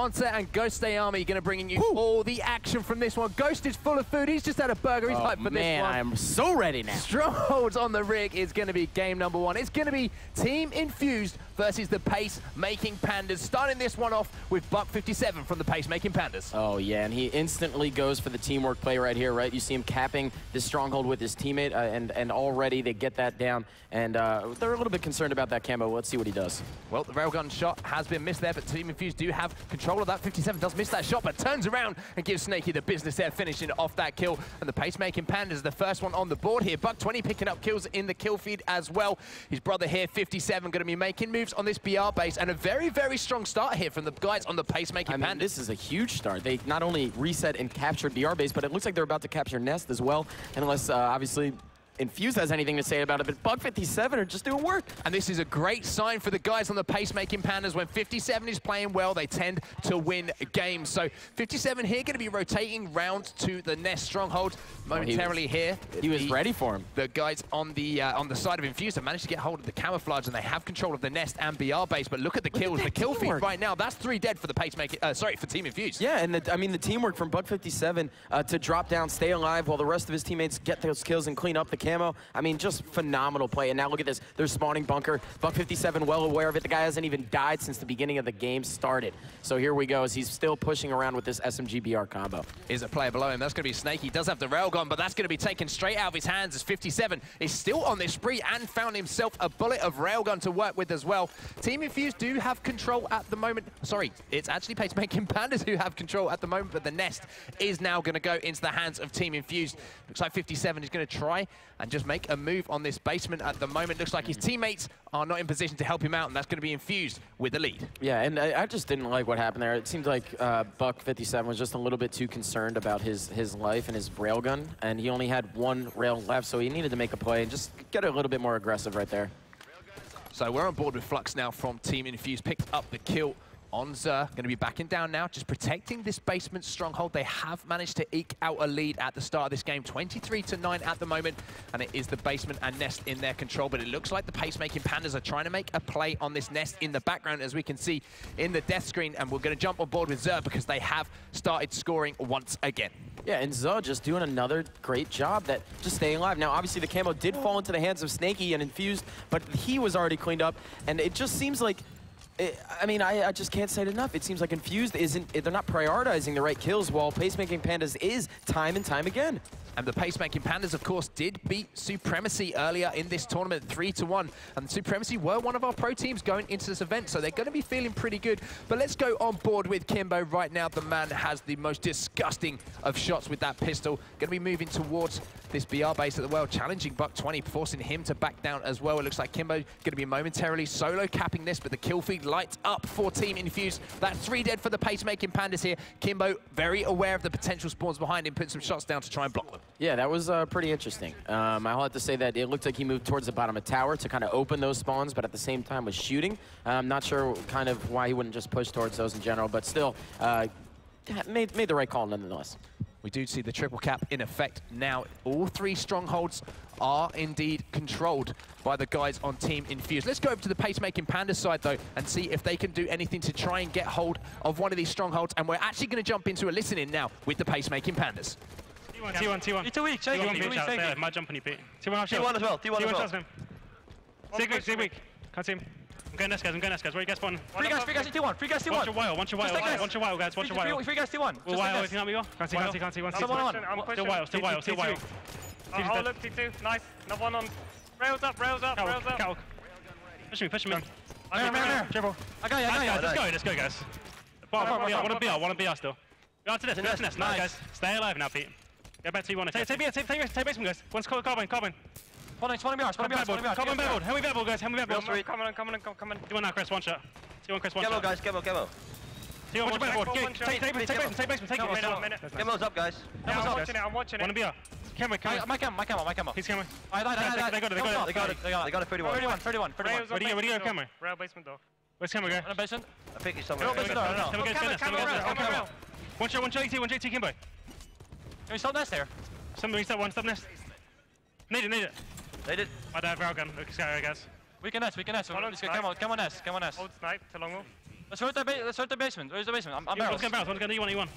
Onset and Ghost Army going to bring you all the action from this one. Ghost is full of food. He's just had a burger. He's hyped for this one. I'm so ready now. Strongholds on the rig is going to be game number 1. It's going to be Team Infused versus the Pace-Making Pandas. Starting this one off with Buck57 from the Pace-Making Pandas. Oh, yeah, and he instantly goes for the teamwork play right here, right? You see him capping this stronghold with his teammate, and already they get that down, and they're a little bit concerned about that camo. Let's see what he does. Well, the railgun shot has been missed there, but Team Infused do have control of that. 57 does miss that shot, but turns around and gives Snaky the business there, finishing off that kill. And the Pace-Making Pandas are the first one on the board here. Buck20 picking up kills in the kill feed as well. His brother here, 57, going to be making moves on this BR base, and a very, very strong start here from the guys on the Pace-Making Pandas. This is a huge start. They not only reset and captured BR base, but it looks like they're about to capture Nest as well, and unless, obviously, Infused has anything to say about it, but Buck57 are just doing work. And this is a great sign for the guys on the Pace-Making Pandas. When 57 is playing well, they tend to win games. So 57 here going to be rotating round to the Nest stronghold momentarily here. He was ready for him. The guys on the side of Infused have managed to get hold of the camouflage, and they have control of the Nest and BR base. But look at the kills, the kill feed right now. That's 3 dead for the Pace-Making, for Team Infused. Yeah, and the teamwork from Buck57 to drop down, stay alive while the rest of his teammates get those kills and clean up the camo. I mean, just phenomenal play. And now look at this. They're spawning bunker. Buck57 well aware of it. The guy hasn't even died since the beginning of the game started. So here we go as he's still pushing around with this SMG BR combo. Is a player below him. That's going to be Snaky. He does have the railgun, but that's going to be taken straight out of his hands as 57 is still on this spree and found himself a bullet of railgun to work with as well. Team Infused do have control at the moment. Sorry, it's actually Pace-Making Pandas who have control at the moment, but the Nest is now going to go into the hands of Team Infused. Looks like 57 is going to try and just make a move on this basement at the moment. Looks like his teammates are not in position to help him out, and that's going to be Infused with the lead. Yeah, and I just didn't like what happened there. It seemed like Buck57 was just a little bit too concerned about his life and his railgun, and he only had 1 rail left, so he needed to make a play and just get a little bit more aggressive right there. So we're on board with Flux now from Team Infused. Picked up the kill on Zer, going to be backing down now, just protecting this basement stronghold. They have managed to eke out a lead at the start of this game, 23-9 at the moment, and it is the basement and Nest in their control, but it looks like the Pace-Making Pandas are trying to make a play on this Nest in the background, as we can see in the death screen, and we're going to jump on board with Zer because they have started scoring once again. Yeah, and Zer just doing another great job that just staying alive. Now, obviously, the camo did fall into the hands of Snaky and Infused, but he was already cleaned up, and it just seems like I just can't say it enough. It seems like Infused they're not prioritizing the right kills, while Pace-Making Pandas is time and time again. And the Pace-Making Pandas, of course, did beat Supremacy earlier in this tournament 3-1. And Supremacy were one of our pro teams going into this event, so they're going to be feeling pretty good. But let's go on board with Kimbo right now. The man has the most disgusting of shots with that pistol. Going to be moving towards this BR base at the well, challenging Buck20, forcing him to back down as well. It looks like Kimbo going to be momentarily solo capping this, but the kill feed lights up for Team Infused. That's 3 dead for the Pace-Making Pandas here. Kimbo, very aware of the potential spawns behind him, putting some shots down to try and block them. Yeah, that was pretty interesting. I'll have to say that it looked like he moved towards the bottom of tower to kind of open those spawns, but at the same time was shooting. I'm not sure kind of why he wouldn't just push towards those in general, but still made the right call nonetheless. We do see the triple cap in effect now. All 3 strongholds are indeed controlled by the guys on Team Infused. Let's go over to the Pace-Making Pandas side, though, and see if they can do anything to try and get hold of one of these strongholds. And we're actually going to jump into a listen-in now with the Pace-Making Pandas. T1. You're too weak, shake it. Might jump on you, Pete. T1 as well. T1 as well. Sig weak. Can't see him. I'm going Nest, guys. Where you guys spawn? Free guys, T1. Watch your while, guys. Watch your while. Free guys, T1. Well, while, can you Can't see. Still while. Oh, look, T2. Nice. Another one on. Rails up. Push me. Dribble. I got you. Let's go, guys. Wanna be us still. Go to Nest. Nice, guys. Stay alive now, Pete. Get back to T1. Take basement, guys. One's carbon. Spawning BR. Carbon barreled. Helmet barrel, guys. Come on. T1 now, Chris. One shot. T1, Chris, one shot. Gemo. T1, watch barrel. Take basement. Take it. Gemo's up, guys. I'm watching it. Wanna be us. Camera. My camera. He's camera. I They got it. 31. Ready to go, camera. Rail basement door. Where's camera, guy? On a basement? I think he's somewhere. No. One shot, JT, Kimbo. Can we stop Nest here? Somebody stop Nest. Need it. They did. My dad, railgun. Okay, guys. We can Nest. Let's go. Come on, Nest. Hold snipe to long wolf. Let's rotate the basement. Where's the basement? I'm One's barrels. going barrels, one's going E1.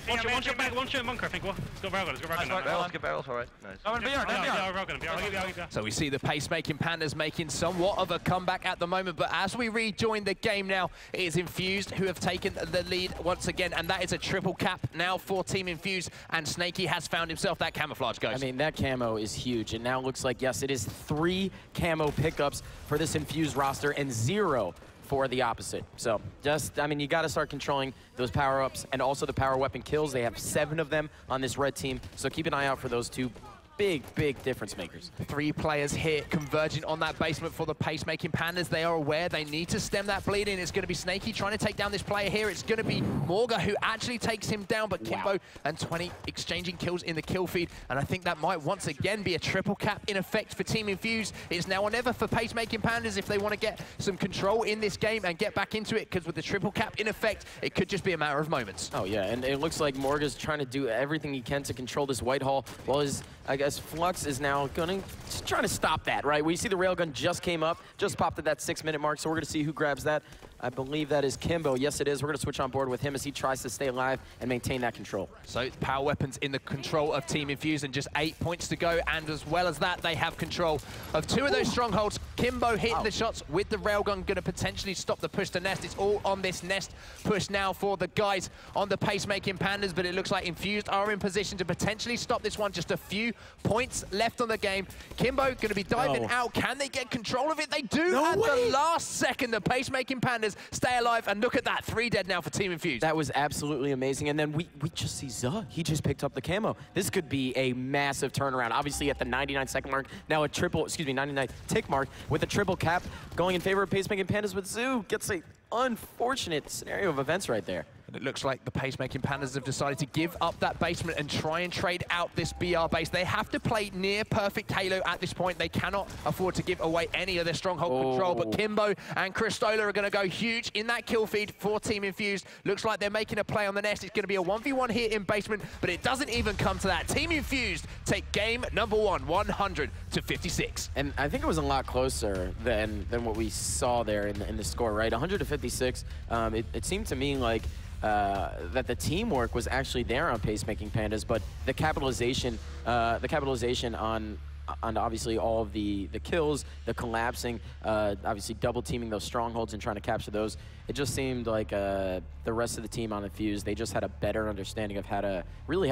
One shot bunker, I think. Let's go railgun, let's go railgun. Barrels, get barrels, alright. Nice. I'm in VR, Yeah, railgun. So we see the pacemaking Pandas making somewhat of a comeback at the moment, but as we rejoin the game now, it is Infused who have taken the lead once again, and that is a triple cap now for Team Infused, and Snaky has found himself that camouflage ghost. I mean, that camo is huge, and now it looks like, yes, it is 3 camo pickups for this Infused roster and 0 for the opposite. So just, I mean, you got to start controlling those power-ups and also the power weapon kills. They have 7 of them on this red team, so keep an eye out for those 2 big difference makers. 3 players here converging on that basement for the pacemaking Pandas. They are aware they need to stem that bleeding. It's going to be Snaky trying to take down this player here. It's going to be Morga who actually takes him down, but Kimbo and 20 exchanging kills in the kill feed. And I think that might once again be a triple cap in effect for Team Infused. It's now or never for pacemaking Pandas if they want to get some control in this game and get back into it, because with the triple cap in effect, it could just be a matter of moments. Oh yeah, and it looks like Morga's trying to do everything he can to control this Whitehall, while his, I guess, Flux is now just trying to stop that, right? We see the railgun just came up, just popped at that 6-minute mark, so we're going to see who grabs that. I believe that is Kimbo. Yes, it is. We're going to switch on board with him as he tries to stay alive and maintain that control. So power weapons in the control of Team Infused, and just 8 points to go, and as well as that, they have control of 2 of those strongholds. Kimbo hitting the shots with the railgun, going to potentially stop the push to Nest. It's all on this Nest push now for the guys on the pacemaking Pandas, but it looks like Infused are in position to potentially stop this one. Just a few points left on the game. Kimbo going to be diving out. Can they get control of it? They do at the last second. The pacemaking Pandas stay alive, and look at that, 3 dead now for Team Infused. That was absolutely amazing. And then we just see Zuh. He just picked up the camo. This could be a massive turnaround. Obviously at the 99-second mark, now a 99 tick mark with a triple cap going in favor of pacemaking Pandas, with Zoo gets a unfortunate scenario of events right there. And it looks like the pacemaking Pandas have decided to give up that basement and try and trade out this BR base. They have to play near perfect Halo at this point. They cannot afford to give away any of their stronghold control, but Kimbo and Cristola are going to go huge in that kill feed for Team Infused. Looks like they're making a play on the Nest. It's going to be a 1v1 here in basement, but it doesn't even come to that. Team Infused take game number 1, 100-56. And I think it was a lot closer than what we saw there in the score, right? 100-56. It seemed to me like that the teamwork was actually there on pacemaking Pandas, but the capitalization on obviously all of the kills, the collapsing, obviously double teaming those strongholds and trying to capture those. It just seemed like the rest of the team on Infused, they just had a better understanding of how to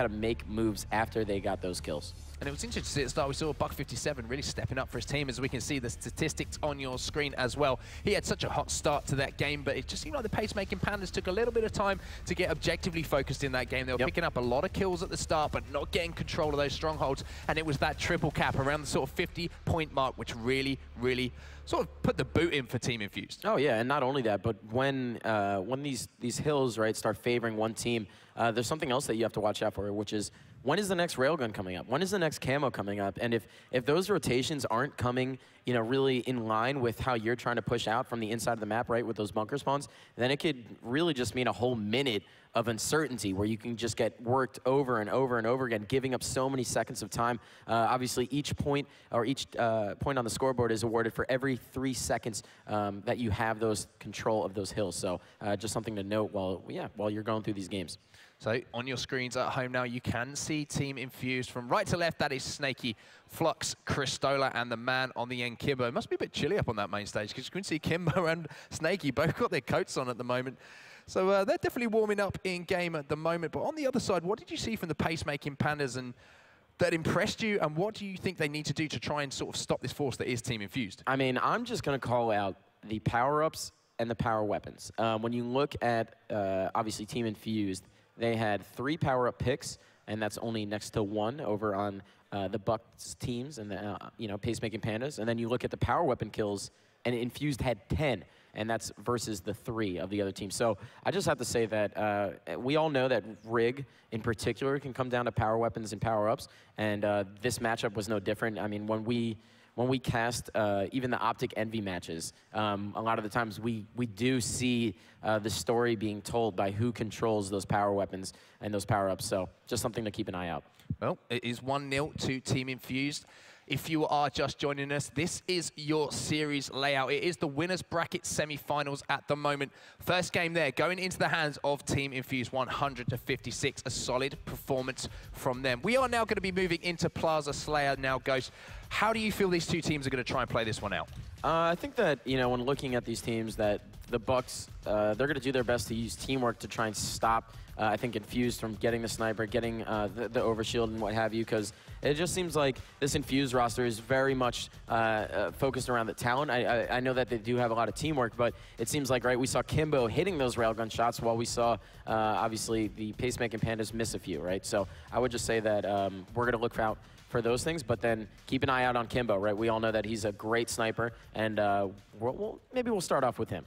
make moves after they got those kills. And it was interesting to see at the start. We saw Buck57 really stepping up for his team, as we can see the statistics on your screen as well. He had such a hot start to that game, but it just seemed like the pacemaking Pandas took a little bit of time to get objectively focused in that game. They were picking up a lot of kills at the start, but not getting control of those strongholds. And it was that triple cap around the sort of 50-point mark, which really sort of put the boot in for Team Infused. Oh yeah, and not only that, but when these hills, right, start favoring one team, there's something else that you have to watch out for, which is, when is the next railgun coming up? When is the next camo coming up? And if those rotations aren't coming, you know, really in line with how you're trying to push out from the inside of the map, right, with those bunker spawns, then it could really just mean a whole minute of uncertainty where you can just get worked over and over and over again, giving up so many seconds of time. Obviously, each point or each point on the scoreboard is awarded for every 3 seconds that you have those control of those hills. So just something to note while you're going through these games. So on your screens at home now, you can see Team Infused from right to left. That is Snaky, Flux, Cristola, and the man on the end, Kimbo. It must be a bit chilly up on that main stage, because you can see Kimbo and Snaky both got their coats on at the moment. So they're definitely warming up in game at the moment. But on the other side, what did you see from the pacemaking Pandas and that impressed you, and what do you think they need to do to try and sort of stop this force that is Team Infused? I mean, I'm just going to call out the power-ups and the power weapons. When you look at, obviously, Team Infused, they had 3 power-up picks, and that's only next to 1 over on the Bucks teams and the pacemaking Pandas. And then you look at the power weapon kills, and Infused had 10, and that's versus the 3 of the other team. So I just have to say that we all know that Rig, in particular, can come down to power weapons and power-ups, and this matchup was no different. I mean, when we cast even the Optic Envy matches, a lot of the times we do see the story being told by who controls those power weapons and those power-ups. So just something to keep an eye out. Well, it is 1-0 to Team Infused. If you are just joining us, this is your series layout. It is the winners bracket semi-finals at the moment. First game there, going into the hands of Team Infused, 100-56. A solid performance from them. We are now going to be moving into Plaza Slayer now, Ghost. How do you feel these two teams are going to try and play this one out? I think that, you know, when looking at these teams, that the Bucks, they're going to do their best to use teamwork to try and stop, I think, Infused from getting the sniper, getting the overshield and what have you, because it just seems like this Infused roster is very much focused around the talent. I know that they do have a lot of teamwork, but it seems like, right, we saw Kimbo hitting those railgun shots while we saw, obviously, the pacemaking Pandas miss a few, right? So I would just say that we're going to look out for those things, but then keep an eye out on Kimbo, right? We all know that he's a great sniper, and maybe we'll start off with him.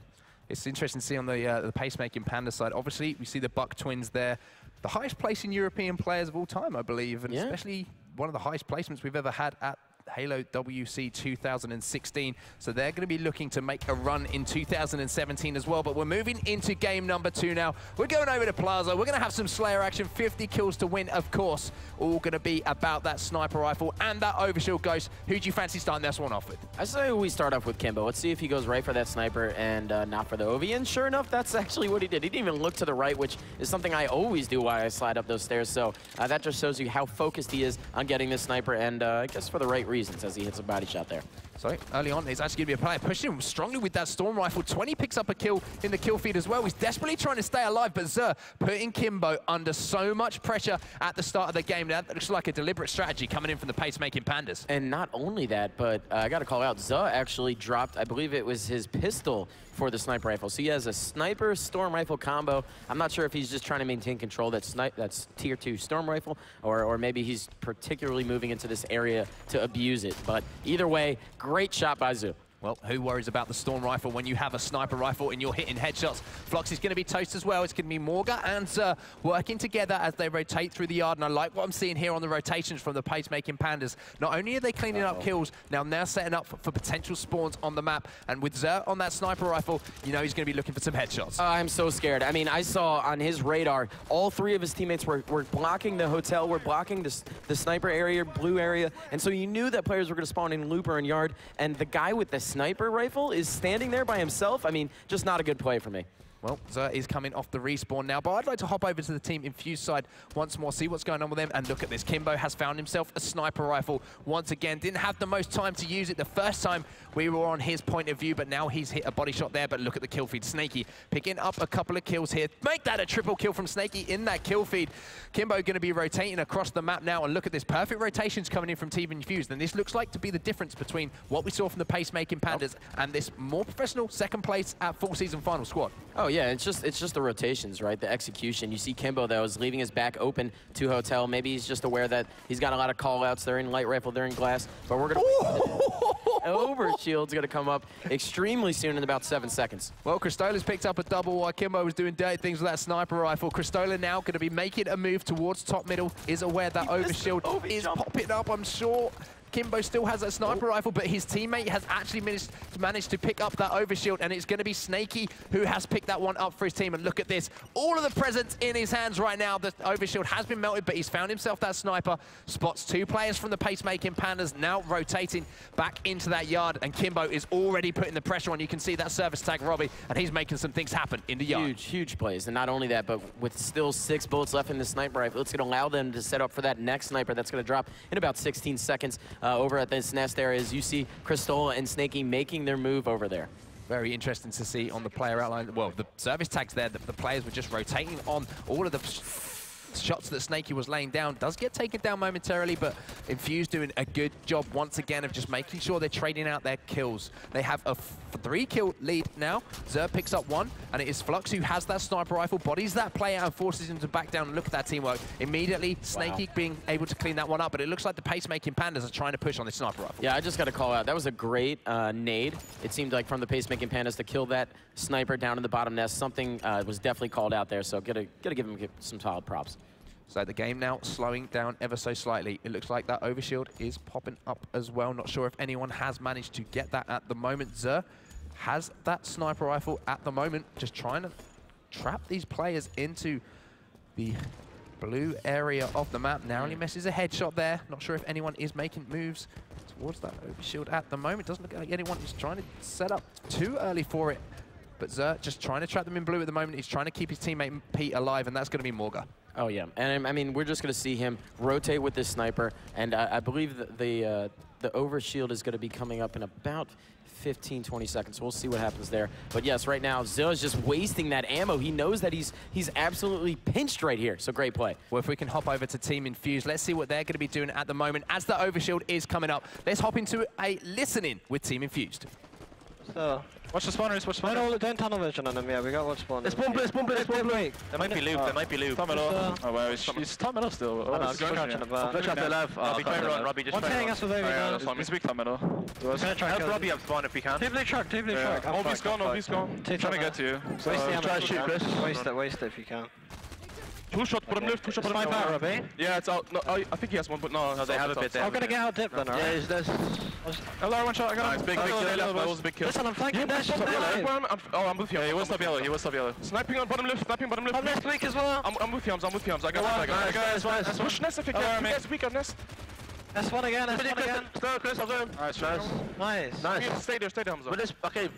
It's interesting to see on the pacemaking Panda side. Obviously, we see the Buck twins there. The highest placing European players of all time, I believe, and especially one of the highest placements we've ever had at Halo WC 2016. So they're going to be looking to make a run in 2017 as well. But we're moving into game number 2 now. We're going over to Plaza. We're going to have some Slayer action, 50 kills to win, of course. All going to be about that sniper rifle and that overshield. Ghost, who do you fancy starting this one off with? I say we start off with Kimbo. Let's see if he goes right for that sniper and not for the Ovi. And sure enough, that's actually what he did. He didn't even look to the right, which is something I always do while I slide up those stairs. So that just shows you how focused he is on getting this sniper, and I guess for the right reasons, as he hits a body shot there. So early on, it's actually going to be a player pushing him strongly with that storm rifle. 20 picks up a kill in the kill feed as well. He's desperately trying to stay alive, but Zer putting Kimbo under so much pressure at the start of the game. That looks like a deliberate strategy coming in from the pacemaking Pandas. And not only that, but I got to call out, Zer actually dropped, I believe it was his pistol for the sniper rifle. So he has a sniper storm rifle combo. I'm not sure if he's just trying to maintain control that's tier 2 storm rifle, or maybe he's particularly moving into this area to abuse it. But either way, great shot by Zoo. Well, who worries about the storm rifle when you have a sniper rifle and you're hitting headshots? Flux is going to be toast as well. It's going to be Morga and Zer working together as they rotate through the yard. And I like what I'm seeing here on the rotations from the pacemaking Pandas. Not only are they cleaning up kills, now they're setting up for potential spawns on the map. And with Zer on that sniper rifle, you know he's going to be looking for some headshots. I'm so scared. I mean, I saw on his radar, all 3 of his teammates were blocking the hotel, were blocking the sniper area, blue area. And so you knew that players were going to spawn in Looper and Yard. And the guy with the sniper rifle is standing there by himself. I mean, just not a good play for me. Well, Zer is coming off the respawn now, but I'd like to hop over to the Team Infused side once more, see what's going on with them, and look at this. Kimbo has found himself a sniper rifle once again. Didn't have the most time to use it the first time we were on his point of view, but now he's hit a body shot there, but look at the kill feed. Snaky picking up a couple of kills here. Make that a triple kill from Snaky in that kill feed. Kimbo going to be rotating across the map now, and look at this. Perfect rotations coming in from Team Infused, and this looks like to be the difference between what we saw from the pacemaking Pandas and this more professional second place at full season final squad. Oh yeah, it's just the rotations, right? The execution. You see Kimbo though is leaving his back open to hotel. Maybe he's just aware that he's got a lot of call-outs. They're in light rifle, they're in glass, but we're gonna overshield's gonna come up extremely soon in about 7 seconds. Well, Cristola's picked up a double while Kimbo was doing dirty things with that sniper rifle. Cristola now going to be making a move towards top middle. Is aware that overshield is popping up, I'm sure. Kimbo still has that sniper rifle, but his teammate has actually managed to pick up that overshield, and it's going to be Snaky who has picked that one up for his team. And look at this. All of the presents in his hands right now. The overshield has been melted, but he's found himself that sniper. Spots 2 players from the pacemaking Pandas now rotating back into that yard, and Kimbo is already putting the pressure on. You can see that service tag, Robbie, and he's making some things happen in the yard. Huge plays. And not only that, but with still 6 bullets left in the sniper rifle, it's going to allow them to set up for that next sniper that's going to drop in about 16 seconds. Over at this nest area, as you see Cristola and Snaky making their move over there. Very interesting to see on the player outline. Well, the service tags there, the players were just rotating on all of the shots that Snaky was laying down. Does get taken down momentarily, but Infused doing a good job once again of just making sure they're trading out their kills. They have a 3-kill lead now. Zer picks up 1, and it is Flux who has that sniper rifle, bodies that player and forces him to back down. And look at that teamwork. Immediately, Snaky being able to clean that one up, but it looks like the pacemaking Pandas are trying to push on this sniper rifle. Yeah, I just got to call out. That was a great nade. It seemed like from the pacemaking Pandas to kill that sniper down in the bottom nest. Something was definitely called out there, so gotta give him some solid props. So the game now slowing down ever so slightly. It looks like that overshield is popping up as well. Not sure if anyone has managed to get that at the moment. Zer has that sniper rifle at the moment, just trying to trap these players into the Blue area of the map. Narrowly misses a headshot there. Not sure if anyone is making moves towards that overshield at the moment. Doesn't look like anyone is trying to set up too early for it. But Xur just trying to trap them in blue at the moment. He's trying to keep his teammate Pete alive, and that's going to be Morga. Oh, yeah. And, I mean, we're just going to see him rotate with this sniper. And I believe that the overshield is going to be coming up in about 15, 20 seconds. So we'll see what happens there. But yes, right now, Xur is just wasting that ammo. He knows that he's absolutely pinched right here. So great play. Well, if we can hop over to Team Infused, let's see what they're going to be doing at the moment as the overshield is coming up. Let's hop into a listen-in with Team Infused. So, watch the spawners, watch the spawners. don't tunnel vision on them, yeah, we got one spawn. It's bomb, it's bomb, it's bomb. There might be loop, there might be loop. Oh, well, he's terminal still. Oh, no, it's crouching about. Flash out the left. Robbie, try and run, Robbie, just One try and hitting run. us with Ovi. We speak terminal. Help Robbie up spawn if we can. Two blue truck. Ovi's gone, Ovi's gone. Trying to get to you. Waste the ammo. Try to shoot, Chris. Waste it if you can. Two shot, bottom left, push up, bottom Snipe out, Robbie. Yeah, it's out. No, I think he has one, but no. They have a bit there. I'm gonna get out dip then, alright? Yeah, LR one shot, I got him. big kill. That was a big kill. Listen, I'm flanking dash. I'm with you. Yeah, he was top yellow, he was top yellow. Sniping on bottom left, sniping bottom left. I'm next week as well. I'm with you, I'm with you. I got it. Push Nest if you can. You guys weak on Nest. S1 again, S1 again. Stay, Chris, I'm going. Alright, Nice. Stay there, Hamza. But this, okay,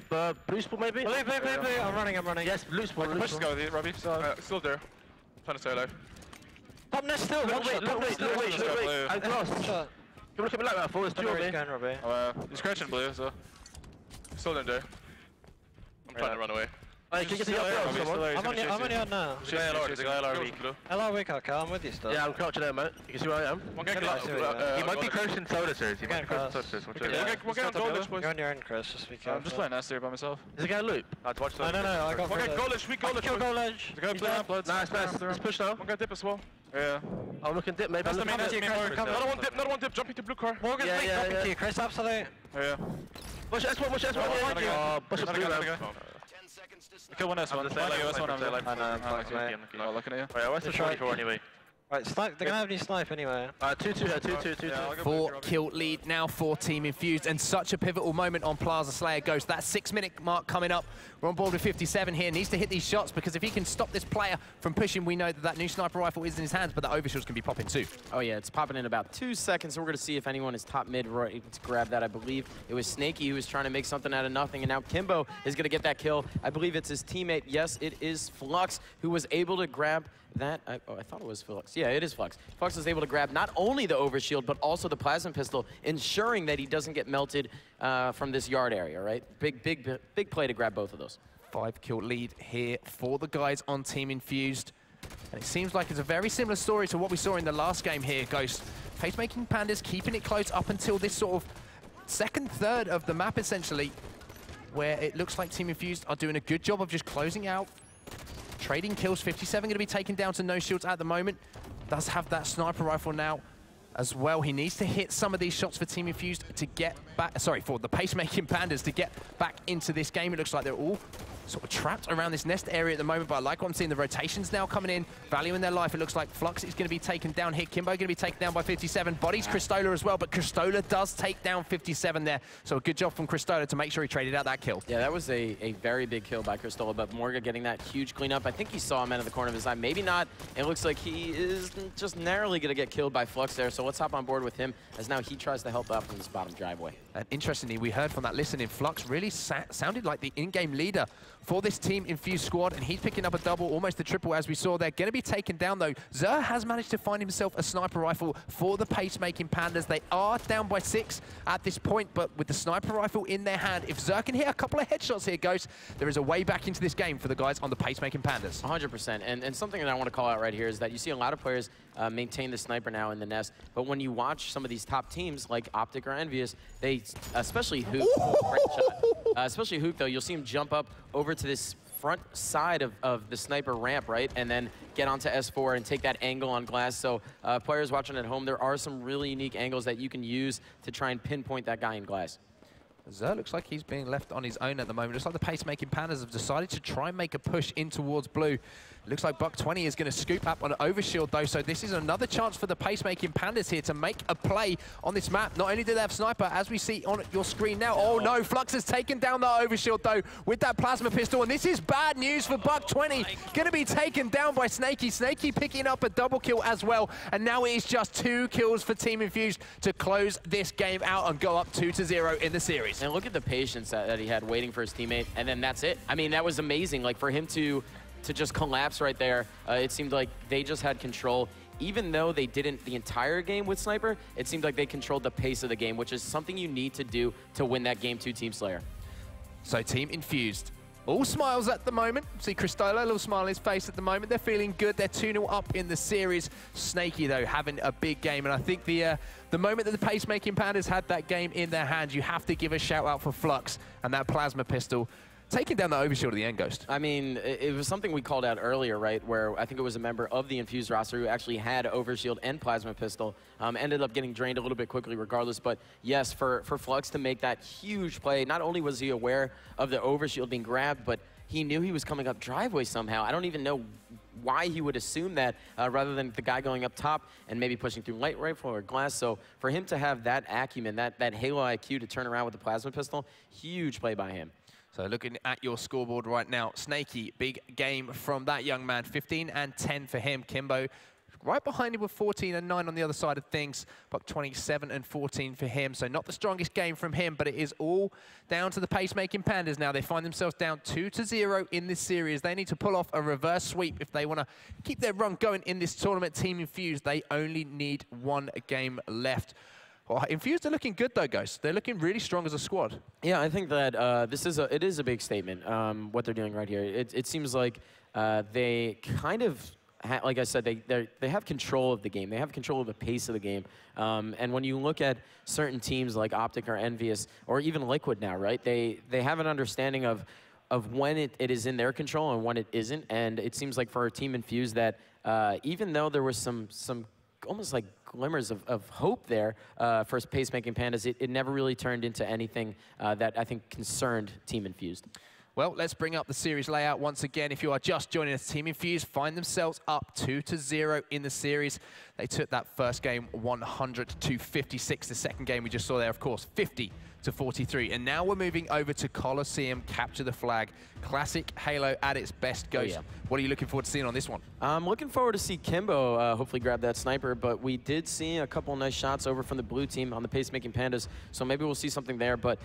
blue spawn maybe? Blue. I'm running. Yes, blue spawn. Push this guy with you, Robbie. Still there. Trying to stay alive. Top nest still. Wait. I'm close. Can we look at me like that for? It's two of me. Robbie. He's scratching blue, so. Still in there. I'm trying to run away. Hey, can you get the up? I'm on you now. LR weak, okay, I'm with you still. Yeah, I'm crouching there, mate. You can see where I am. He might be crouching soda series. He might be crouching soda series. We'll get on goalish, boys. You're on your own, Chris, just be careful. I'm just playing Nest here by myself. Is the guy loop? No, I got Okay, goalish, weak goalish. Kill goal edge. The guy playing bloods. Nice. Let's push now. One guy dip as well. Yeah. I'm looking dip, maybe. That's the main Another one dip, jumping to blue car. Morgan's weak, dropping to you, Chris, absolute. Yeah. Push S1. Push S1. Kill one S1. I'm looking at you. Right, what's the 44 anyway? Right, snipe, they're gonna have any snipe anyway. 2-2. 4-kill lead now for Team Infused, and such a pivotal moment on Plaza Slayer Ghost. That 6-minute mark coming up. We're on board with 57 here. Needs to hit these shots, because if he can stop this player from pushing, we know that new sniper rifle is in his hands, but the overshield's can be popping too. Oh, yeah, it's popping in about 2 seconds, so we're going to see if anyone is top mid right to grab that. I believe it was Snaky who was trying to make something out of nothing, and now Kimbo is going to get that kill. I believe it's his teammate. Yes, it is Flux who was able to grab that. I thought it was Flux. Yeah, it is Flux. Flux was able to grab not only the overshield, but also the plasma pistol, ensuring that he doesn't get melted from this yard area, right? Big play to grab both of those. 5-kill lead here for the guys on Team Infused. And it seems like it's a very similar story to what we saw in the last game here, Ghost. Pacemaking Pandas keeping it close up until this sort of second third of the map, essentially, where it looks like Team Infused are doing a good job of just closing out, trading kills. 57 going to be taken down to no shields at the moment. Does have that sniper rifle now as well. He needs to hit some of these shots for Team Infused to get back, sorry, for the Pacemaking Pandas to get back into this game. It looks like they're all sort of trapped around this nest area at the moment, but I like what I'm seeing. The rotations now coming in, valuing their life. It looks like Flux is going to be taken down here. Kimbo going to be taken down by 57. Bodies Kristola as well, but Kristola does take down 57 there. So a good job from Kristola to make sure he traded out that kill. Yeah, that was a very big kill by Kristola, but Morga getting that huge cleanup. I think he saw him out of the corner of his eye. Maybe not. It looks like he is just narrowly going to get killed by Flux there. So let's hop on board with him as now he tries to help out from this bottom driveway. And interestingly, we heard from that listening, Flux really sounded like the in-game leader for this Team Infused squad, and he's picking up a double, almost a triple, as we saw. They're going to be taken down, though. Xur has managed to find himself a sniper rifle for the Pacemaking Pandas. They are down by 6 at this point, but with the sniper rifle in their hand, if Xur can hit a couple of headshots here, Ghost, there is a way back into this game for the guys on the Pacemaking Pandas. 100%. And something that I want to call out right here is that you see a lot of players maintain the sniper now in the nest, but when you watch some of these top teams like Optic or Envious, they, especially Hook, especially Hook, though, you'll see him jump up over to this front side of the sniper ramp, right? And then get onto S4 and take that angle on glass. So players watching at home, there are some really unique angles that you can use to try and pinpoint that guy in glass. Xur looks like he's being left on his own at the moment. Looks like the Pacemaking Pandas have decided to try and make a push in towards blue. Looks like Buck 20 is going to scoop up on an overshield, though, so this is another chance for the pace-making Pandas here to make a play on this map. Not only do they have Sniper, as we see on your screen now. Oh, no, Flux has taken down the overshield, though, with that plasma pistol, and this is bad news for Buck 20. Going to be taken down by Snaky. Snaky picking up a double kill as well, and now it is just 2 kills for Team Infused to close this game out and go up 2-0 in the series. And look at the patience that he had waiting for his teammate, and then that's it. I mean, that was amazing. Like, for him to just collapse right there, it seemed like they just had control. Even though they didn't the entire game with Sniper, it seemed like they controlled the pace of the game, which is something you need to do to win that Game 2 Team Slayer. So Team Infused, all smiles at the moment. See Cristola, a little smile on his face at the moment. They're feeling good. They're 2-0 up in the series. Snaky, though, having a big game. And I think the moment that the pacemaking Pandas had that game in their hands, you have to give a shout-out for Flux and that plasma pistol. Taking down the overshield of the end Ghost. I mean, it was something we called out earlier, right? Where I think it was a member of the Infused roster who actually had overshield and plasma pistol. Ended up getting drained a little bit quickly regardless. But yes, for Flux to make that huge play, not only was he aware of the overshield being grabbed, but he knew he was coming up driveway somehow. I don't even know why he would assume that rather than the guy going up top and maybe pushing through light rifle or glass. So for him to have that acumen, that Halo IQ to turn around with the plasma pistol, huge play by him. So looking at your scoreboard right now, Snaky, big game from that young man. 15 and 10 for him. Kimbo right behind him with 14 and 9 on the other side of things. Buck 27 and 14 for him. So not the strongest game from him, but it is all down to the pacemaking Pandas now. They find themselves down 2-0 in this series. They need to pull off a reverse sweep if they want to keep their run going in this tournament. Team Infused, they only need 1 game left. Well, Infused are looking good, though, Ghost. They're looking really strong as a squad. Yeah, I think that it is a big statement, what they're doing right here. It seems like they kind of, like I said, they have control of the game. They have control of the pace of the game. And when you look at certain teams like Optic or Envious, or even Liquid now, right, they have an understanding of when it is in their control and when it isn't. And it seems like for Team Infused that even though there was some almost like glimmers of hope there for pacemaking Pandas, it never really turned into anything that I think concerned Team Infused. Well, let's bring up the series layout once again. If you are just joining us, Team Infused find themselves up 2-0 in the series. They took that first game 100-56. The second game we just saw there, of course, 50-43. And now we're moving over to Coliseum, Capture the Flag. Classic Halo at its best, Ghost. Oh, yeah. What are you looking forward to seeing on this one? I'm looking forward to see Kimbo hopefully grab that sniper, but we did see a couple nice shots over from the blue team on the pacemaking Pandas, so maybe we'll see something there, but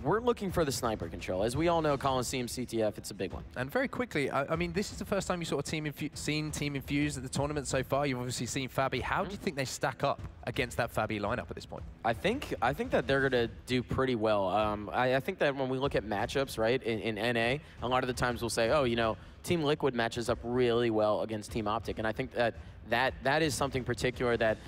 we're looking for the sniper control. As we all know, Coliseum CTF, it's a big one. And very quickly, I mean, this is the first time you sort of seen Team Infused at the tournament so far. You've obviously seen Fabi. How do you think they stack up against that Fabi lineup at this point? I think that they're going to do pretty well. I think that when we look at matchups, right, in NA, a lot of the times we'll say, oh, you know, Team Liquid matches up really well against Team Optic, and I think that is something particular that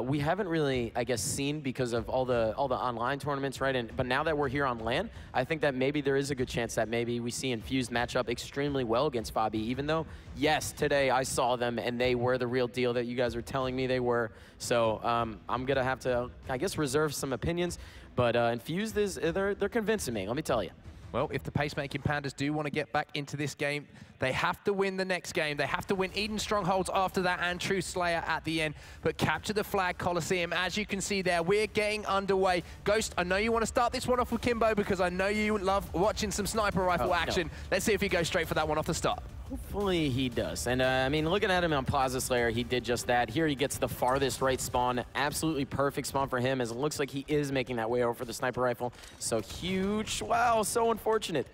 we haven't really, I guess, seen because of all the online tournaments, right? But now that we're here on LAN, I think that maybe there is a good chance that maybe we see Infused match up extremely well against Fabi, even though, yes, today I saw them and they were the real deal that you guys are telling me they were. So I'm gonna have to, I guess, reserve some opinions. But Infused they're convincing me. Let me tell you. Well, if the pacemaking Pandas do want to get back into this game, they have to win the next game. They have to win Eden Strongholds after that and True Slayer at the end. But Capture the Flag Coliseum, as you can see there, we're getting underway. Ghost, I know you want to start this one off with Kimbo because I know you love watching some sniper rifle action. No. Let's see if he goes straight for that one off the start. Hopefully he does. And I mean, looking at him on Plaza Slayer, he did just that. Here he gets the farthest right spawn. Absolutely perfect spawn for him, as it looks like he is making that way over for the sniper rifle. So huge. Wow, so unfortunate.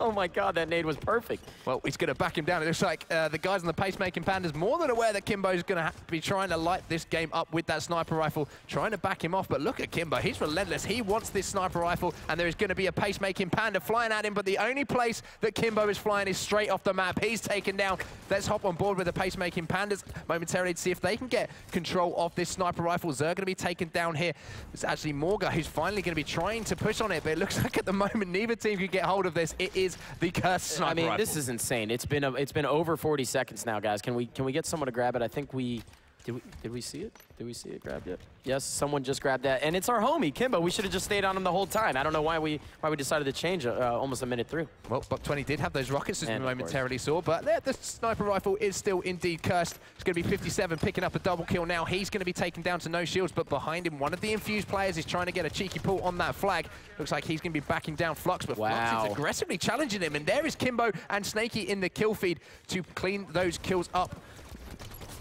Oh my God, that nade was perfect. Well, he's going to back him down. It looks like the guys on the pacemaking Pandas more than aware that Kimbo's going to be trying to light this game up with that sniper rifle, trying to back him off. But look at Kimbo. He's relentless. He wants this sniper rifle, and there is going to be a pacemaking Panda flying at him. But the only place that Kimbo is flying is straight off the map. He's taken down. Let's hop on board with the pacemaking Pandas momentarily to see if they can get control of this sniper rifle. Zer going to be taken down here. It's actually Morga who's finally going to be trying to push on it, but it looks like at the moment neither team can get hold of this. It is the cursed sniper rifle. This is insane. It's been over 40 seconds now, guys. Can we get someone to grab it? I think we Did we see it? Did we see it grabbed yet? Yes, someone just grabbed that, and it's our homie Kimbo. We should have just stayed on him the whole time. I don't know why we decided to change almost a minute through. Well, Buck20 did have those rockets as we momentarily saw, but the sniper rifle is still indeed cursed. It's going to be 57 picking up a double kill now. He's going to be taken down to no shields, but behind him, one of the Infused players is trying to get a cheeky pull on that flag. Looks like he's going to be backing down Flux, but Flux is aggressively challenging him, and there is Kimbo and Snaky in the kill feed to clean those kills up.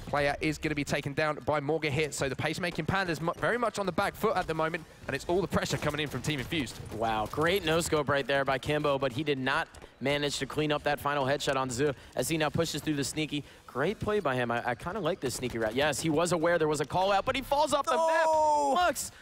Player is going to be taken down by Morga here, so the pacemaking Pandas very much on the back foot at the moment, and it's all the pressure coming in from Team Infused. Wow, great no-scope right there by Kimbo, but he did not manage to clean up that final headshot on Zoo as he now pushes through the sneaky. Great play by him. I kind of like this sneaky route. Yes, he was aware there was a call out, but he falls off the map. Flux,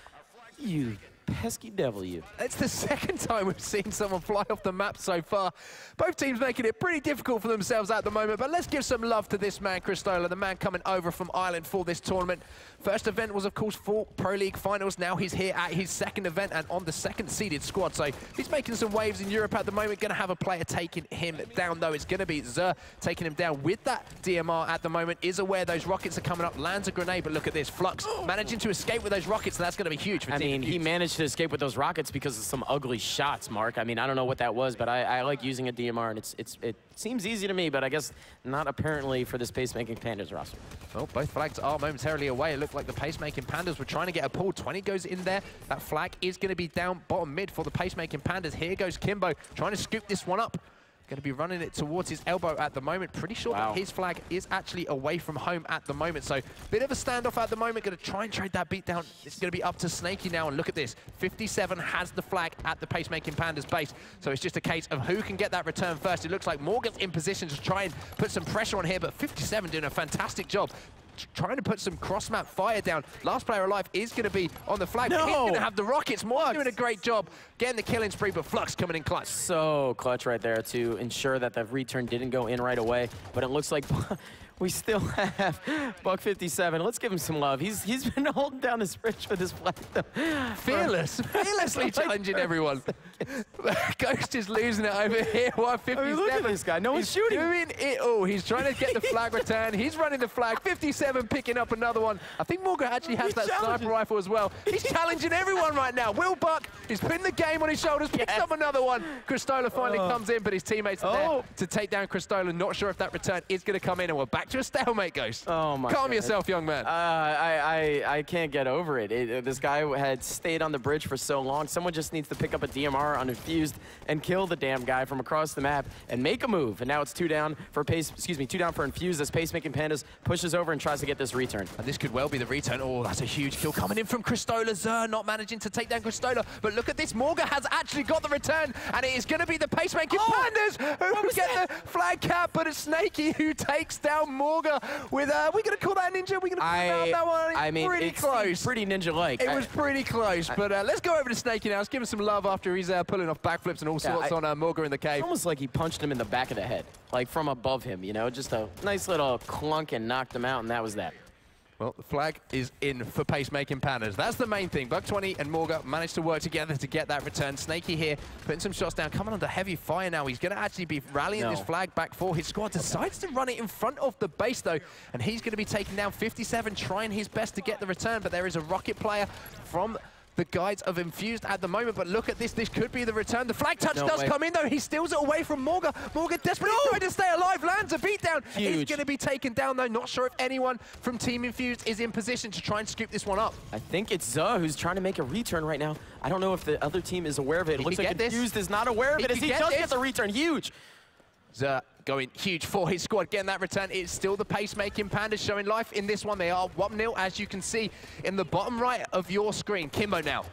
you pesky devil, you. It's the second time we've seen someone fly off the map so far. Both teams making it pretty difficult for themselves at the moment, but let's give some love to this man, Cristola, the man coming over from Ireland for this tournament. First event was, of course, for Pro League Finals. Now he's here at his second event and on the second-seeded squad, so he's making some waves in Europe at the moment. Going to have a player taking him down, though. It's going to be Zer taking him down with that DMR at the moment. Is aware those rockets are coming up, lands a grenade, but look at this. Flux managing to escape with those rockets, and that's going to be huge for Team Infused. He managed to escape with those rockets because of some ugly shots, Mark. I mean, I don't know what that was, but I like using a DMR, and it seems easy to me, but I guess not apparently for this pacemaking Pandas roster. Well, both flags are momentarily away. It looked like the pacemaking Pandas were trying to get a pull. 20 goes in there. That flag is going to be down bottom mid for the pacemaking Pandas. Here goes Kimbo trying to scoop this one up. Going to be running it towards his elbow at the moment. Pretty sure that his flag is actually away from home at the moment. So bit of a standoff at the moment. Going to try and trade that beat down. It's going to be up to Snaky now. And look at this. 57 has the flag at the pacemaking Pandas base. So it's just a case of who can get that return first. It looks like Morgan's in position to try and put some pressure on here. But 57 doing a fantastic job trying to put some cross-map fire down. Last player alive is going to be on the flag. He's going to have the rockets. Morgan doing a great job getting the killing spree, but Flux coming in clutch. So clutch right there to ensure that the return didn't go in right away. But it looks like we still have Buck57. Let's give him some love. He's been holding down this bridge for this flag. Fearlessly challenging everyone. Ghost is losing it over here. 157. I mean, look at this guy. No one's shooting. Doing it all. He's trying to get the flag return. He's running the flag. 57 picking up another one. I think Morgan actually has that sniper rifle as well. He's challenging everyone right now. Will Buck is putting the game on his shoulders. Picks up another one. Cristola finally comes in, but his teammates are there to take down Cristola. Not sure if that return is going to come in, and we're back to a stalemate, Ghost. Oh my! Calm yourself, young man. I can't get over it. This guy had stayed on the bridge for so long. Someone just needs to pick up a DMR on Infused and kill the damn guy from across the map and make a move. And now it's two down for Infused as pacemaking Pandas pushes over and tries to get this return. And this could well be the return. Oh, that's a huge kill coming in from Cristola. Zer not managing to take down Cristola. But look at this. Morga has actually got the return, and it is going to be the pacemaking Pandas who get the flag cap, but it's Snaky who takes down Morga with we're going to call that ninja. We're going to call that one. I mean, pretty close. Pretty ninja-like. It was pretty close, but let's go over to Snaky now. Let's give him some love after he's pulling off backflips and all sorts on Morga in the cave. It's almost like he punched him in the back of the head, like from above him, you know, just a nice little clunk and knocked him out, and that was that. Well, the flag is in for pacemaking Pandas. That's the main thing. Buck20 and Morga managed to work together to get that return. Snaky here putting some shots down, coming under heavy fire now. He's going to actually be rallying this flag back for his squad. Decides to run it in front of the base, though, and he's going to be taking down 57, trying his best to get the return, but there is a rocket player from the guides of Infused at the moment, but look at this. This could be the return. The flag touch does come in, though. He steals it away from Morga. Morga desperately trying to stay alive, lands a beatdown. He's going to be taken down, though. Not sure if anyone from Team Infused is in position to try and scoop this one up. I think it's Zuh who's trying to make a return right now. I don't know if the other team is aware of it. It looks like Infused is not aware of it as he does get the return. Huge. Zuh going huge for his squad, getting that return. It's still the pacemaking Pandas showing life in this one. They are 1-0, as you can see in the bottom right of your screen. Kimbo now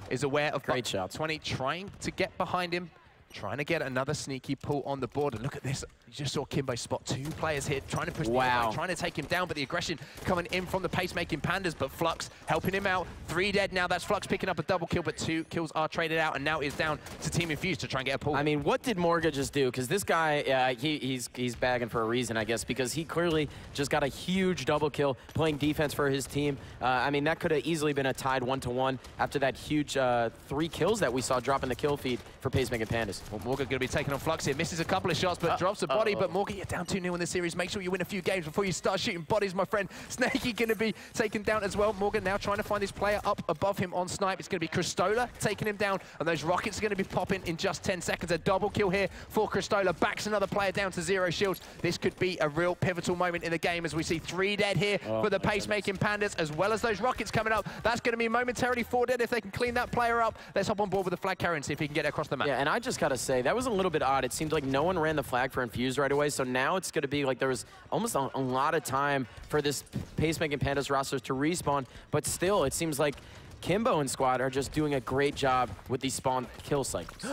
is aware of great shot. 20 trying to get behind him, trying to get another sneaky pull on the board. And look at this. You just saw Kimbo spot two players here trying to push the way, trying to take him down, but the aggression coming in from the pacemaking Pandas, but Flux helping him out. 3 dead now. That's Flux picking up a double kill, but 2 kills are traded out, and now is down to Team Infused to try and get a pull. I mean, what did Morga just do? Because this guy, he's bagging for a reason, I guess, because he clearly just got a huge double kill playing defense for his team. I mean, that could have easily been a tied 1-1 after that huge 3 kills that we saw drop in the kill feed for pacemaking Pandas. Well, Morgan going to be taking on Flux here. Misses a couple of shots, but drops a body. But Morgan, you're down 2-0 in this series. Make sure you win a few games before you start shooting bodies, my friend. Snaky going to be taken down as well. Morgan now trying to find this player up above him on snipe. It's going to be Kristola taking him down, and those rockets are going to be popping in just 10 seconds. A double kill here for Kristola. Backs another player down to 0 shields. This could be a real pivotal moment in the game as we see 3 dead here for the pacemaking Pandas, as well as those rockets coming up. That's going to be momentarily 4 dead if they can clean that player up. Let's hop on board with the flag carrier and see if he can get it across the map. Yeah, and I just got to say, that was a little bit odd. It seemed like no one ran the flag for Infused right away, so now it's going to be like there was almost a lot of time for this pacemaking Pandas roster to respawn, but still, it seems like Kimbo and squad are just doing a great job with these spawn kill cycles.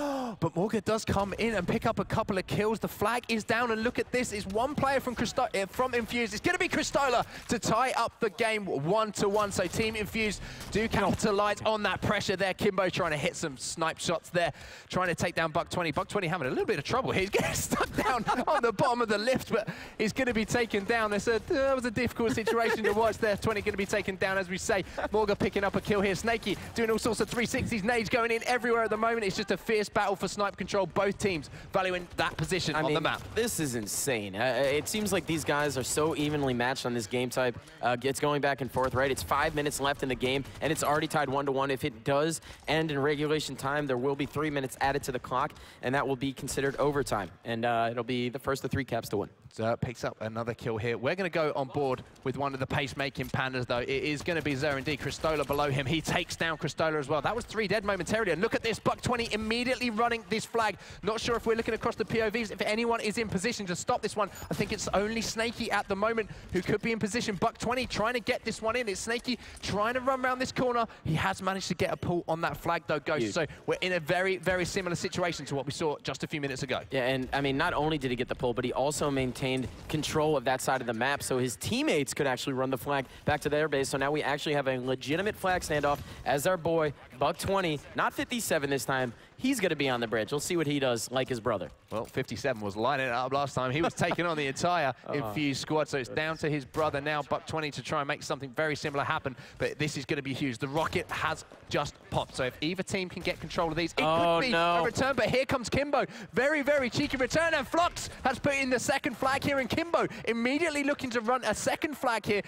But Morgan does come in and pick up a couple of kills. The flag is down, and look at this. It's one player from Infused. It's going to be Kristola to tie up the game 1-1. So Team Infused do capitalize on that pressure there. Kimbo trying to hit some snipe shots there, trying to take down Buck20. Buck20 having a little bit of trouble here. He's getting stuck down on the bottom of the lift, but he's going to be taken down. That was a difficult situation to watch there. 20 going to be taken down, as we say. Morgan picking up a kill here. Snaky doing all sorts of 360s, nades going in everywhere at the moment. It's just a fierce battle for snipe control. Both teams valuing that position on the map. This is insane. It seems like these guys are so evenly matched on this game type. It's going back and forth, right? It's 5 minutes left in the game, and it's already tied 1-1. If it does end in regulation time, there will be 3 minutes added to the clock, and that will be considered overtime. And it'll be the first of 3 caps to win. Picks up another kill here. We're going to go on board with one of the pacemaking Pandas, though. It is going to be Zerandi. Kristola below him. He takes down Kristola as well. That was 3 dead momentarily. And look at this. Buck20 immediately running this flag. Not sure if we're looking across the POVs, if anyone is in position to stop this one. I think it's only Snaky at the moment who could be in position. Buck20 trying to get this one in. It's Snaky trying to run around this corner. He has managed to get a pull on that flag, though, Ghost. Huge. So we're in a very, very similar situation to what we saw just a few minutes ago. Yeah, and I mean, not only did he get the pull, but he also maintained control of that side of the map, so his teammates could actually run the flag back to their base. So now we actually have a legitimate flag standoff as our boy, Buck20, not 57 this time. He's going to be on the bridge. We'll see what he does, like his brother. Well, 57 was lining it up last time. He was taking on the entire Infused squad, so it's down to his brother now, Buck20, to try and make something very similar happen. But this is going to be huge. The rocket has just popped, so if either team can get control of these, it could be a return. But here comes Kimbo. Very, very cheeky return, and Flux has put in the second flag here, and Kimbo immediately looking to run a second flag here.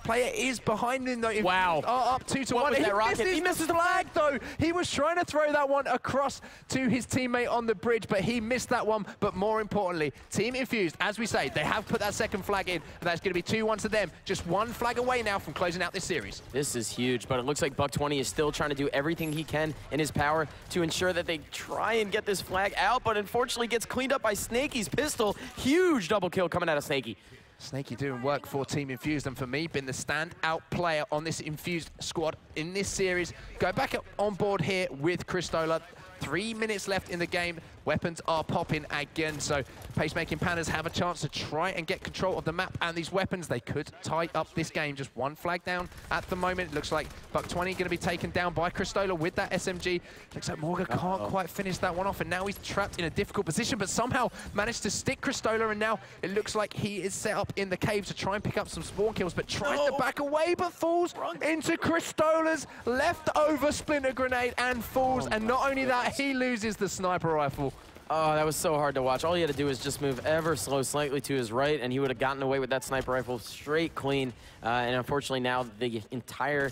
Player is behind him, though. Wow. Up 2-1. He misses the flag, though. He was trying to throw that one across to his teammate on the bridge, but he missed that one. But more importantly, Team Infused, as we say, they have put that second flag in, and that's going to be 2-1 to them. Just one flag away now from closing out this series. This is huge, but it looks like Buck20 is still trying to do everything he can in his power to ensure that they try and get this flag out, but unfortunately gets cleaned up by Snaky's pistol. Huge double kill coming out of Snaky. Snaky doing work for Team Infused, and for me, been the standout player on this Infused squad in this series. Go back on board here with Kristola. 3 minutes left in the game. Weapons are popping again, so pacemaking Pandas have a chance to try and get control of the map and these weapons. They could tie up this game. Just one flag down at the moment. It looks like Buck20 going to be taken down by Kristola with that SMG. Looks like Morgan can't quite finish that one off, and now he's trapped in a difficult position, but somehow managed to stick Kristola, and now it looks like he is set up in the cave to try and pick up some spawn kills, but tries to back away, but falls into Kristola's leftover splinter grenade and falls, and not only that, he loses the sniper rifle. Oh, that was so hard to watch. All he had to do was just move ever so slightly to his right, and he would have gotten away with that sniper rifle straight clean. And unfortunately, now the entire,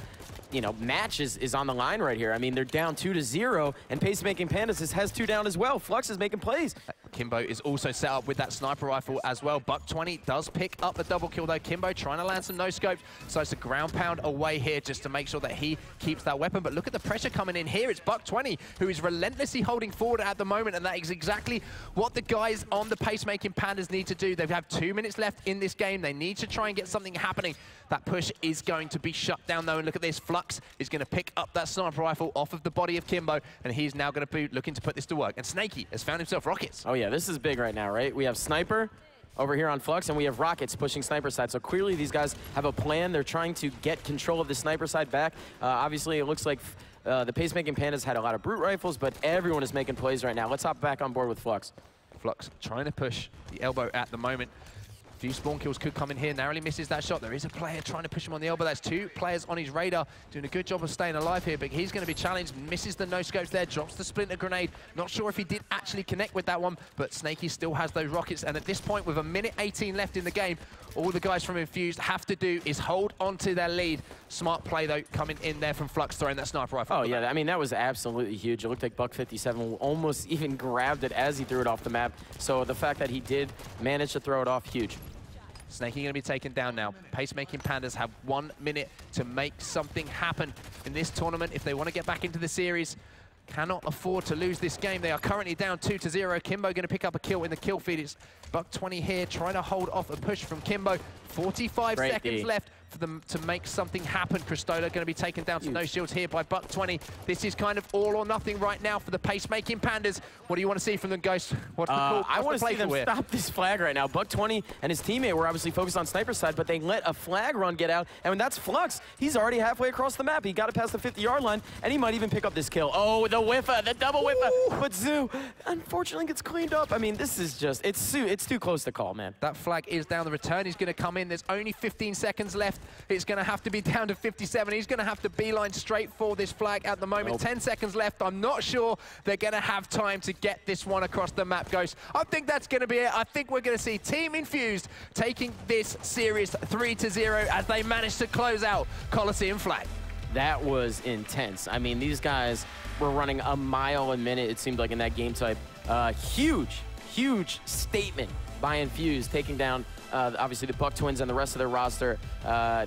match is on the line right here. I mean, they're down 2-0, and pacemaking Pandas has 2 down as well. Flux is making plays. Kimbo is also set up with that sniper rifle as well. Buck20 does pick up the double kill, though. Kimbo trying to land some no-scopes, so it's a ground pound away here just to make sure that he keeps that weapon. But look at the pressure coming in here. It's Buck20 who is relentlessly holding forward at the moment, and that is exactly what the guys on the pacemaking Pandas need to do. They have 2 minutes left in this game. They need to try and get something happening. That push is going to be shut down, though, and look at this. Flux is going to pick up that sniper rifle off of the body of Kimbo, and he's now going to be looking to put this to work. And Snaky has found himself rockets. Oh, yeah, this is big right now, right? We have Sniper over here on Flux, and we have rockets pushing Sniper side. So clearly these guys have a plan. They're trying to get control of the Sniper side back. Obviously, it looks like the pacemaking Pandas had a lot of brute rifles, but everyone is making plays right now. Let's hop back on board with Flux. Flux trying to push the elbow at the moment. few spawn kills could come in here. Narrowly misses that shot. There is a player trying to push him on the elbow. That's 2 players on his radar, doing a good job of staying alive here, but he's going to be challenged. Misses the no-scopes there, drops the splinter grenade. Not sure if he did actually connect with that one, but Snaky still has those rockets. And at this point, with 1:18 left in the game, all the guys from Infused have to do is hold on to their lead. Smart play, though, coming in there from Flux, throwing that sniper rifle. Oh, yeah, I mean, that was absolutely huge. It looked like Buck57 almost even grabbed it as he threw it off the map. So the fact that he did manage to throw it off, huge. Snaky going to be taken down now. Pacemaking Pandas have 1 minute to make something happen in this tournament if they want to get back into the series. Cannot afford to lose this game. They are currently down 2-0. Kimbo going to pick up a kill in the kill feed. It's Buck20 here trying to hold off a push from Kimbo. 45 seconds left for them to make something happen. Cristola going to be taken down to no shields here by Buck20. This is kind of all or nothing right now for the pacemaking Pandas. What do you want to see from them, Ghost? What's the call? I want to see them stop this flag right now. Buck20 and his teammate were obviously focused on sniper side, but they let a flag run get out. And when that's Flux, he's already halfway across the map. He got it past the 50-yard line, and he might even pick up this kill. Oh, the whiffa, the double whiffa. But Zoo, unfortunately, gets cleaned up. I mean, this is just, it's too close to call, man. That flag is down. The return is going to come in. There's only 15 seconds left. It's going to have to be down to 57. He's going to have to beeline straight for this flag at the moment. 10 seconds left. I'm not sure they're going to have time to get this one across the map, Ghost. I think that's going to be it. I think we're going to see Team Infused taking this series 3-0 as they manage to close out Coliseum flag. That was intense. I mean, these guys were running a mile a minute, it seemed like, in that game type. Huge statement by Infused, taking down obviously the Buck Twins and the rest of their roster.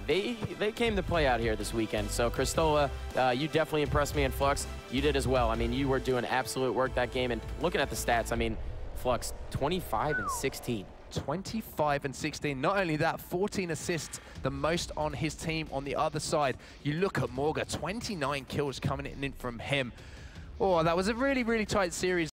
They came to play out here this weekend. So Cristola, you definitely impressed me, and Flux, you did as well. I mean, you were doing absolute work that game, and looking at the stats, I mean, Flux, 25 and 16. 25 and 16. Not only that, 14 assists, the most on his team on the other side. You look at Morga, 29 kills coming in from him. Oh, that was a really, really tight series.